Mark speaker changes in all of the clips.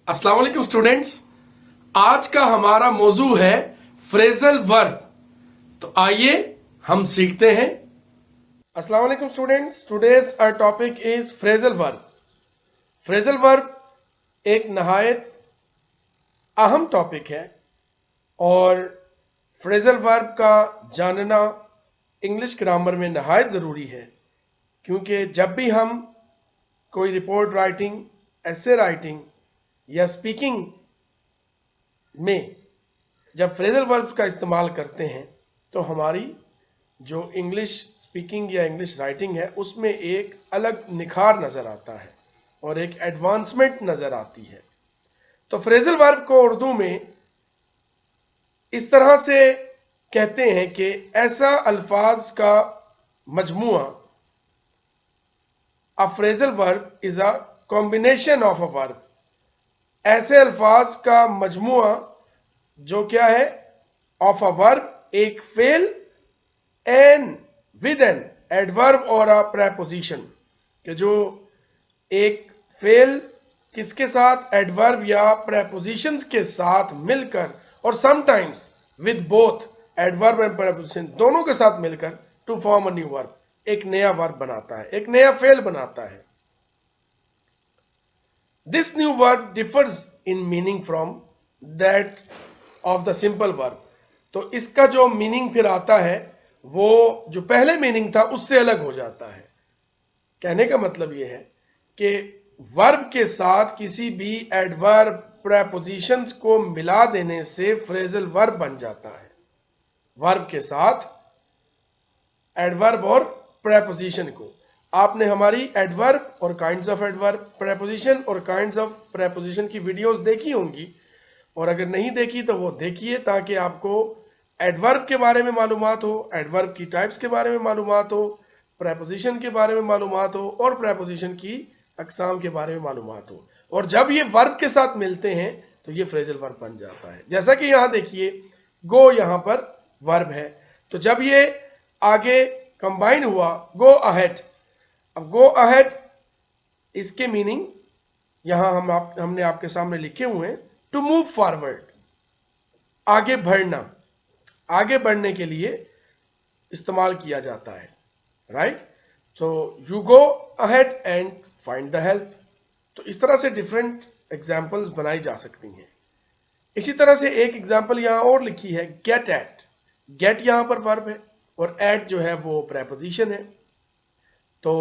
Speaker 1: अस्सलाम वालेकुम स्टूडेंट्स। आज का हमारा मौजू है फ्रेजल वर्ब। तो आइए हम सीखते हैं। अस्सलाम वालेकुम students, today's our topic is phrasal verb. Phrasal verb एक नहायत अहम टॉपिक है और फ्रेजल वर्ब का जानना इंग्लिश ग्रामर में नहायत ज़रूरी है, क्योंकि जब भी हम कोई रिपोर्ट राइटिंग, एसे राइटिंग या स्पीकिंग में जब फ्रेजल वर्ब्स का इस्तेमाल करते हैं तो हमारी जो इंग्लिश स्पीकिंग या इंग्लिश राइटिंग है उसमें एक अलग निखार नज़र आता है और एक एडवांसमेंट नज़र आती है। तो फ्रेजल वर्ब को उर्दू में इस तरह से कहते हैं कि ऐसा अल्फाज का मजमुआ। A phrasal verb is a combination of a verb. ऐसे अल्फाज का मजमुआ जो क्या है, ऑफ अ वर्ब, एक फेल एंड विद एन एडवर्ब और अ प्रेपोजिशन, कि जो एक फेल किसके साथ, एडवर्ब या प्रेपोजिशंस के साथ मिलकर, और sometimes with both adverb and preposition दोनों के साथ मिलकर to form a new verb, एक नया वर्ब बनाता है, एक नया फेल बनाता है। This new verb differs in meaning from that of the simple verb. तो इसका जो मीनिंग फिर आता है वो जो पहले मीनिंग था उससे अलग हो जाता है। कहने का मतलब ये है कि वर्ब के साथ किसी भी एडवर्ब प्रेपोजिशंस को मिला देने से फ्रेजल वर्ब बन जाता है। वर्ब के साथ एडवर्ब और प्रेपोजिशन को, आपने हमारी एडवर्ब और काइंड्स ऑफ एडवर्ब, प्रेपोजिशन और काइंड्स ऑफ प्रेपोजिशन की वीडियोस देखी होंगी, और अगर नहीं देखी तो वो देखिए ताकि आपको एडवर्ब के बारे में मालूमात हो, एडवर्ब की टाइप्स के बारे में मालूमात हो, प्रेपोजिशन के बारे में मालूमात हो और प्रेपोजिशन की अकसाम के बारे में मालूमात हो। और जब ये वर्ब के साथ मिलते हैं तो ये फ्रेजल वर्ब बन जाता है। जैसा कि यहाँ देखिए, गो यहाँ पर वर्ब है, तो जब ये आगे कंबाइन हुआ गो अहेड, अब गो अहेड इसके मीनिंग यहां हमने आपके सामने लिखे हुए हैं। टू मूव फॉरवर्ड, आगे बढ़ना, आगे बढ़ने के लिए इस्तेमाल किया जाता है, राइट। तो you go ahead and find the help. तो इस तरह से डिफरेंट एग्जांपल्स बनाई जा सकती हैं। इसी तरह से एक एग्जांपल यहां और लिखी है, गेट एट। गेट यहां पर वर्ब है और एट जो है वो प्रेपोजिशन है। तो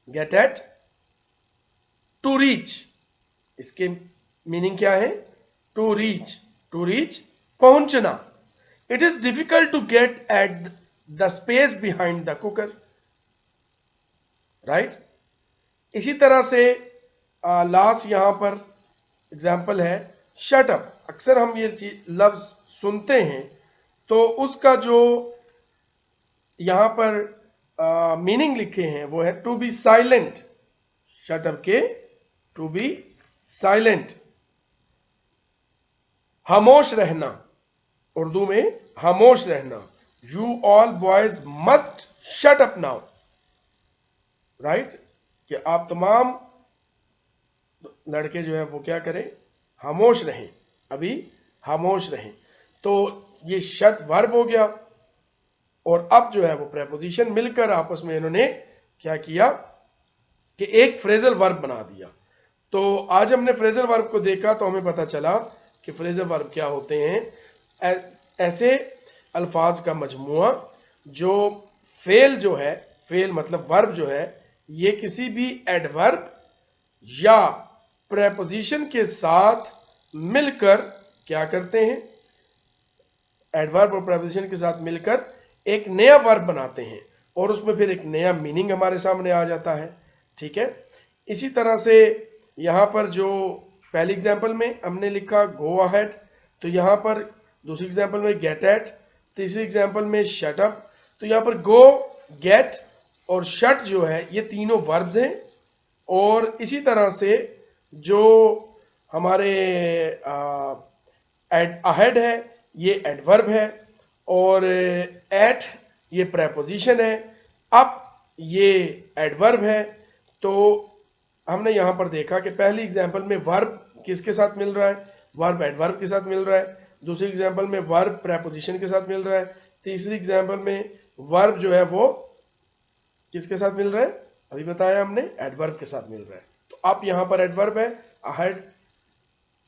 Speaker 1: गेट एट, टू रीच, इसके मीनिंग क्या है, टू रीच, टू रीच पहुंचना। It is difficult to get at the space behind the cooker, right. इसी तरह से लास्ट यहां पर एग्जाम्पल है शट अप। अक्सर हम ये लफ्ज सुनते हैं तो उसका जो यहां पर मीनिंग लिखे हैं वो है to be silent. Shut up के टू बी साइलेंट, खामोश रहना, उर्दू में खामोश रहना। You all boys must shut up now, right, कि आप तमाम लड़के जो है वो क्या करें, खामोश रहें, अभी खामोश रहें। तो ये शट वर्ब हो गया और अब जो है वो प्रेपोजिशन मिलकर आपस में इन्होंने क्या किया कि एक फ्रेजल वर्ब बना दिया। तो आज हमने फ्रेजल वर्ब को देखा तो हमें पता चला कि फ्रेजल वर्ब क्या होते हैं। ऐसे अल्फाज का मजमुआ जो फेल जो है, फेल मतलब वर्ब जो है, ये किसी भी एडवर्ब या प्रेपोजिशन के साथ मिलकर क्या करते हैं, एडवर्ब और प्रेपोजिशन के साथ मिलकर एक नया वर्ब बनाते हैं और उसमें फिर एक नया मीनिंग हमारे सामने आ जाता है, ठीक है। इसी तरह से यहाँ पर जो पहली एग्जांपल में हमने लिखा गो अहेड, तो यहाँ पर दूसरी एग्जांपल में गेट एट, तीसरी एग्जांपल में शट अप। तो यहाँ पर गो, गेट और शट जो है ये तीनों वर्ब्स हैं। और इसी तरह से जो हमारे अहेड है ये एडवर्ब है और एट ये प्रेपोजिशन है। अब ये एडवर्ब है। तो हमने यहां पर देखा कि पहली एग्जांपल में वर्ब किसके साथ मिल रहा है, वर्ब एडवर्ब के साथ मिल रहा है। दूसरी एग्जांपल में वर्ब प्रेपोजिशन के साथ मिल रहा है। तीसरी एग्जांपल में वर्ब जो है वो किसके साथ मिल रहा है, अभी बताया हमने, एडवर्ब के साथ मिल रहा है। तो अब यहां पर एडवर्ब है, अहेड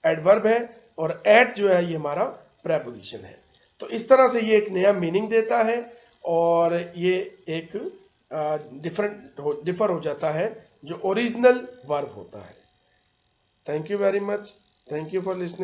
Speaker 1: एडवर्ब है, और एट जो है ये हमारा प्रेपोजिशन है। तो इस तरह से ये एक नया मीनिंग देता है और ये एक डिफर हो जाता है जो ओरिजिनल वर्ब होता है। Thank you very much, thank you for listening.